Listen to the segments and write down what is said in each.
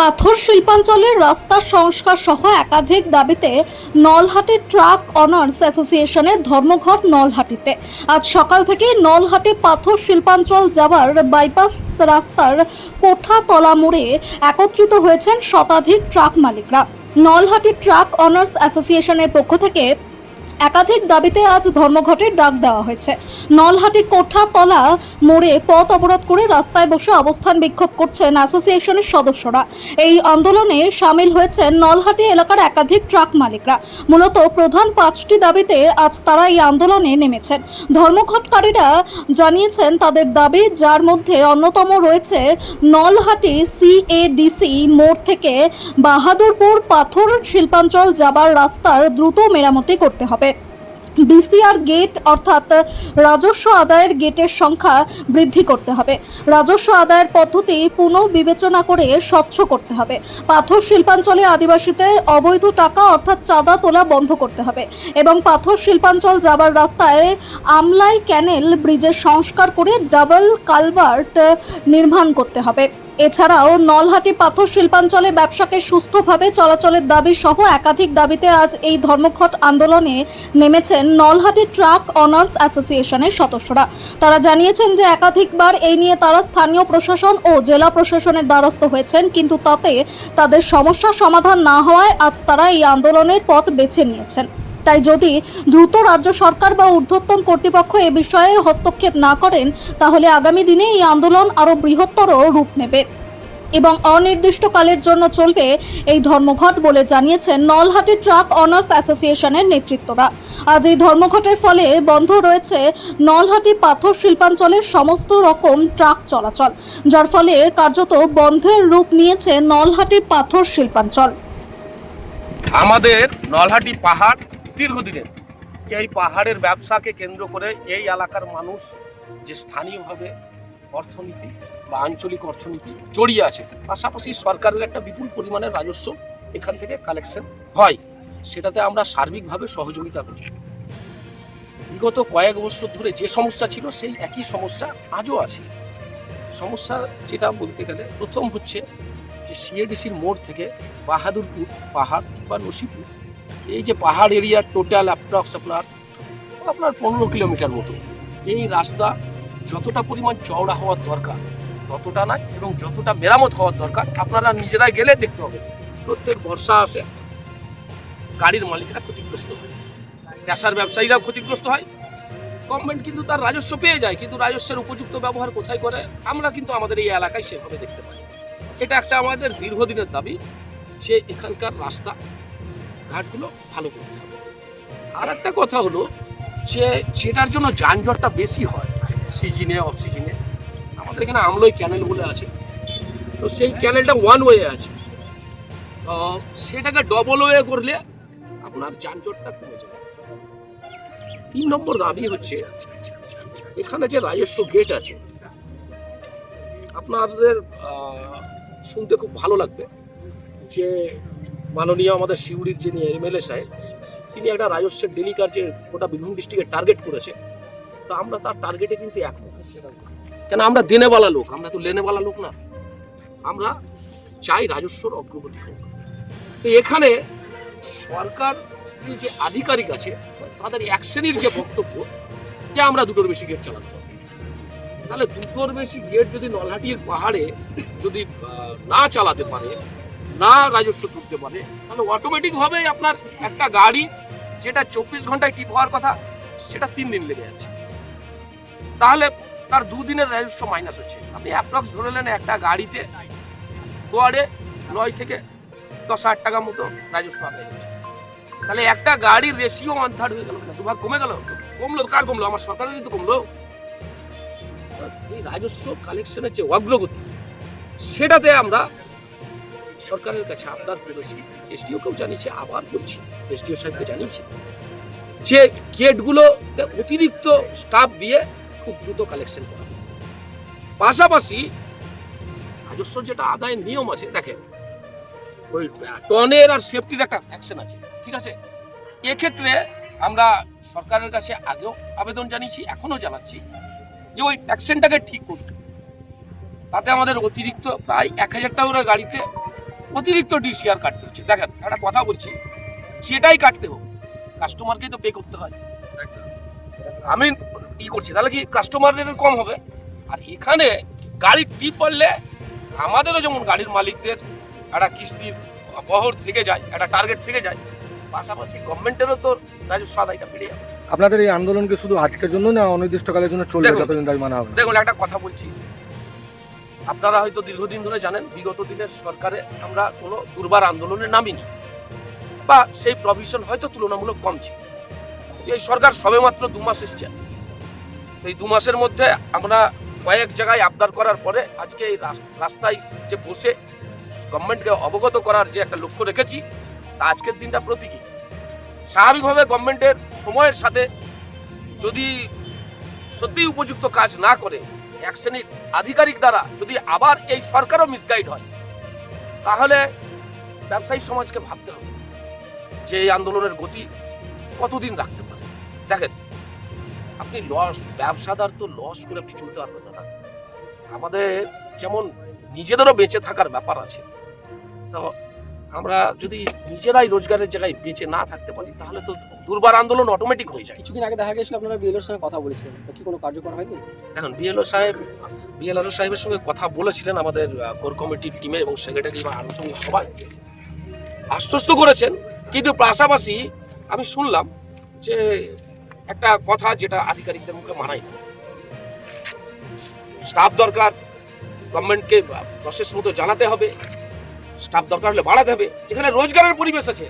পাথর শিল্পাঞ্চলের রাস্তা সংস্কার সহ একাধিক দাবিতে নলহাটি ট্রাক অনার্স অ্যাসোসিয়েশনের ধর্মঘট নলহাটিতে আজ সকাল থেকে নলহাটি পাথর শিল্পাঞ্চল যাওয়ার বাইপাস রাস্তার কোঠাতলা মোড়ে একত্রিত হয়েছেন শতাধিক ট্রাক মালিকরা। নলহাটি ট্রাক অনার্স অ্যাসোসিয়েশনের পক্ষ থেকে একাধিক দাবিতে আজ ধর্মঘটের ডাক দেওয়া হয়েছে। নলহাটি কোঠাতলা মোড়ে পথ অবরোধ করে রাস্তায় বসে অবস্থান বিক্ষোভ করছেন অ্যাসোসিয়েশনের সদস্যরা। এই আন্দোলনে সামিল হয়েছেন নলহাটি এলাকার একাধিক ট্রাক মালিকরা। মূলত প্রধান 5টি দাবিতে আজ তারা এই আন্দোলনে নেমেছেন। ধর্মঘটকারীরা জানিয়েছেন তাদের দাবি, যার মধ্যে অন্যতম রয়েছে নলহাটি সিএডিসি মোড় থেকে বাহাদুরপুর পাথর শিল্পাঞ্চল যাবার রাস্তার দ্রুত মেরামতি করতে হবে। ডিসিআর গেট অর্থাৎ রাজস্ব আদায়ের গেটের সংখ্যা বৃদ্ধি করতে হবে। রাজস্ব আদায়ের পদ্ধতি পুনঃবিবেচনা করে স্বচ্ছ করতে হবে। পাথর শিল্পাঞ্চলে আদিবাসীদের অবৈধ টাকা অর্থাৎ চাঁদা তোলা বন্ধ করতে হবে এবং পাথর শিল্পাঞ্চল যাবার রাস্তায় আমলাই ক্যানেল ব্রিজের সংস্কার করে ডাবল কালভার্ট নির্মাণ করতে হবে। এছাড়াও নলহাটি পাথর শিল্পাঞ্চলে ব্যবসাকে সুস্থভাবে চলাচলের দাবি সহ একাধিক দাবিতে আজ এই ধর্মঘট আন্দোলনে নেমেছেন নলহাটি ট্রাক অনার্স অ্যাসোসিয়েশনের সদস্যরা। তারা জানিয়েছেন যে একাধিকবার এই নিয়ে তারা স্থানীয় প্রশাসন ও জেলা প্রশাসনের দ্বারস্থ হয়েছেন, কিন্তু তাতে তাদের সমস্যার সমাধান না হওয়ায় আজ তারা এই আন্দোলনের পথ বেছে নিয়েছেন। তাই যদি দ্রুত রাজ্য সরকার বা ঊর্ধ্বতন কর্তৃপক্ষ এ বিষয়ে হস্তক্ষেপ না করেন, তাহলে আগামী দিনে এই আন্দোলন আরও বৃহত্তর রূপ নেবে এবং অনির্দিষ্টকালের জন্য চলবে এই ধর্মঘট বলে জানিয়েছেন নলহাটি ট্রাক অনার্স অ্যাসোসিয়েশনের নেতৃত্বরা। আজ এই ধর্মঘটের ফলে বন্ধ রয়েছে নলহাটি পাথর শিল্পাঞ্চলের সমস্ত রকম ট্রাক চলাচল, যার ফলে কার্যত বন্ধের রূপ নিয়েছে নলহাটি পাথর শিল্পাঞ্চল। আমাদের নলহাটি পাহাড় দীর্ঘদিনের, এই পাহাড়ের ব্যবসাকে কেন্দ্র করে এই এলাকার মানুষ যে স্থানীয়ভাবে অর্থনীতি বা আঞ্চলিক অর্থনীতি জড়িয়ে আছে, পাশাপাশি সরকারের একটা বিপুল পরিমাণের রাজস্ব এখান থেকে কালেকশন হয়, সেটাতে আমরা সার্বিকভাবে সহযোগিতা করি। বিগত কয়েক বছর ধরে যে সমস্যা ছিল সেই একই সমস্যা আজও আছে। সমস্যা যেটা বলতে গেলে প্রথম হচ্ছে যে সিএডিসির মোড় থেকে বাহাদুরপুর পাহাড় বা নসিপুর, এই যে পাহাড় এরিয়ার টোটাল অ্যাপ্রক্স আপনার 15 কিলোমিটার মতো। এই রাস্তা যতটা পরিমাণ চওড়া হওয়ার দরকার ততটা নয়, এবং যতটা মেরামত হওয়ার দরকার আপনারা নিজেরাই গেলে দেখতে হবে। প্রত্যেক বর্ষা আসে, গাড়ির মালিকরা ক্ষতিগ্রস্ত হয়, পেশার ব্যবসায়ীরাও ক্ষতিগ্রস্ত হয়। গভর্নমেন্ট কিন্তু তার রাজস্ব পেয়ে যায়, কিন্তু রাজস্বের উপযুক্ত ব্যবহার কোথায় করে আমরা কিন্তু আমাদের এই এলাকায় সেভাবে দেখতে পাই। এটা একটা আমাদের দীর্ঘদিনের দাবি যে এখানকার রাস্তা ঘাটগুলো ভালো করতে হবে। আর একটা কথা হলো যে যেটার জন্য যানজটটা বেশি হয় সিজনে অফ সিজনে, আমাদের এখানে আমলই ক্যানেল বলে আছে, তো সেই ক্যানেলটা ওয়ান ওয়ে আছে, তো সেটাকে ডবল ওয়ে করলে আপনার যানজটটা কমে যাবে। 3 নম্বর দাবি হচ্ছে এখানে যে রাজস্ব গেট আছে, আপনাদের শুনতে খুব ভালো লাগবে যে মাননীয় আমাদের সিউড়ির যিনি এমএলএ সাহেব, তিনি একটা রাজস্বের ডেলিকার যে গোটা বীরভূম ডিস্ট্রিক্টে টার্গেট করেছে, তো আমরা তার টার্গেটে কিন্তু একমত। কেন আমরা দেনেওয়ালা লোক, আমরা তো লেনেওয়ালা লোক না। আমরা চাই রাজস্বর অগ্রগতি হোক। তো এখানে সরকার যে আধিকারিক আছে তাদের এক শ্রেণীর যে বক্তব্য যে আমরা 2টোর বেশি গেট চালাতে হবে, তাহলে 2টোর বেশি গেট যদি নলহাটির পাহাড়ে যদি না চালাতে পারে, না রাজস্ব তুলতে পারে, তাহলে অটোমেটিকভাবেই আপনার একটা গাড়ি যেটা 24 ঘন্টায় টিপ হওয়ার কথা সেটা 3 দিন লেগে যাচ্ছে, তাহলে তার 2 দিনের রাজস্ব মাইনাস হচ্ছে। আপনি অ্যাপ্রক্স ধরে নেন একটা গাড়িতে গড়ে 9 থেকে 10,000 টাকা মতো রাজস্ব আদায় হচ্ছে, তাহলে একটা গাড়ির রেশিও 1/3 হয়ে গেল, 2 ভাগ কমে গেল। কমলো কার কমলো? আমার সরকারেরই তো কমলো। এই রাজস্ব কালেকশনের যে অগ্রগতি, সেটাতে আমরা সরকারের কাছে আবদার করেছি, এসডিওকেও জানিয়েছি, আবার বলছি এসডিও সাহেবকে জানিয়েছি যে গেটগুলো অতিরিক্ত স্টাফ দিয়ে খুব দ্রুত কালেকশন করা। পাশাপাশি রাজস্ব যেটা আদায়ের নিয়ম আছে, দেখেন ওই টনের আর সেফটির একটা অ্যাকশন আছে, ঠিক আছে? এক্ষেত্রে আমরা সরকারের কাছে আগেও আবেদন জানিয়েছি, এখনো জানাচ্ছি যে ওই অ্যাকশনটাকে ঠিক করতে। তাতে আমাদের অতিরিক্ত প্রায় 1000 টাকা করে গাড়িতে অতিরিক্ত ডিসিআর কাটতে হচ্ছে। দেখেন একটা কথা বলছি, যেটাই কাটতে হোক কাস্টমারকেই তো পে করতে হয়। আমি করছি তাহলে কি কাস্টমারের কম হবে? আর এখানে গাড়ির টিপ পড়লে আমাদেরও যেমন গাড়ির মালিকদের একটা কিস্তির বহর থেকে যায়, একটা টার্গেট থেকে যায়, পাশাপাশি গভর্নমেন্টেরও তো রাজস্ব আদায়টা বেড়ে যাবে। আপনাদের এই আন্দোলন কি শুধু আজকের জন্য না অনির্দিষ্টকালের জন্য চলবে, দেখুন, যতদিন দাবি মানা হবে? দেখুন একটা কথা বলছি, আপনারা হয়তো দীর্ঘদিন ধরে জানেন বিগত দিনের সরকারে আমরা কোনো দুর্বার আন্দোলনে নামিনি, বা সেই প্রভিশন হয়তো তুলনামূলক কম ছিল। এই সরকার সবেমাত্র 2 মাস এসছে। এই 2 মাসের মধ্যে আমরা কয়েক জায়গায় আবদার করার পরে আজকে এই রাস্তায় যে বসে গভর্নমেন্টকে অবগত করার যে একটা লক্ষ্য রেখেছি, তা আজকের দিনটা প্রতীকী। স্বাভাবিকভাবে গভর্নমেন্টের সময়ের সাথে যদি সত্যি উপযুক্ত কাজ না করে এক শ্রেণীর আধিকারিক দ্বারা যদি আবার এই সরকারও মিসগাইড হয়, তাহলে ব্যবসায়ী সমাজকে ভাবতে হবে যে এই আন্দোলনের গতি কতদিন রাখতে পারে। দেখেন, আপনি ব্যবসাদার তো লস করে আপনি চলতে পারবেন না। আমাদের যেমন নিজেদেরও বেঁচে থাকার ব্যাপার আছে, তো আমরা যদি নিজেরাই রোজগারের জায়গায় বেঁচে না থাকতে পারি তাহলে তো দুর্বার আন্দোলন অটোমেটিক হয়ে যায়। কিছুদিন আগে দেখা গেছিল আপনারা বিএলওর সঙ্গে কথা বলেছিলেন, তো কি কোনো কার্যকর হয়নি? এখন বিএলআরও সাহেবের সঙ্গে কথা বলেছিলেন আমাদের কোর কমিটির টিমে এবং সেক্রেটারি বা আনুষঙ্গিক সবাই আশ্বস্ত করেছেন, কিন্তু পাশাপাশি আমি শুনলাম যে একটা কথা যেটা আধিকারিকদের মুখে মানায় না, স্টাফ দরকার, গভর্নমেন্টকে প্রসেস মতো জানাতে হবে, স্টাফ দরকার হলে বাড়াতে হবে। যেখানে রোজগারের পরিবেশ আছে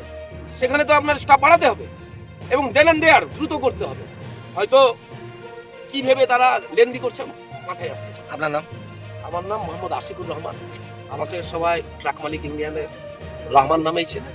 সেখানে তো আপনার স্টাফ বাড়াতে হবে এবং দেন অ্যান্ড দেয়ার দ্রুত করতে হবে। হয়তো কি ভেবে তারা লেনদি করছেন মাথায় আসছে। আপনার নাম? আমার নাম মোহাম্মদ আশিকুর রহমান, আমাকে সবাই ট্রাক মালিক ইন্ডিয়ানের রহমান নামেই চেনে।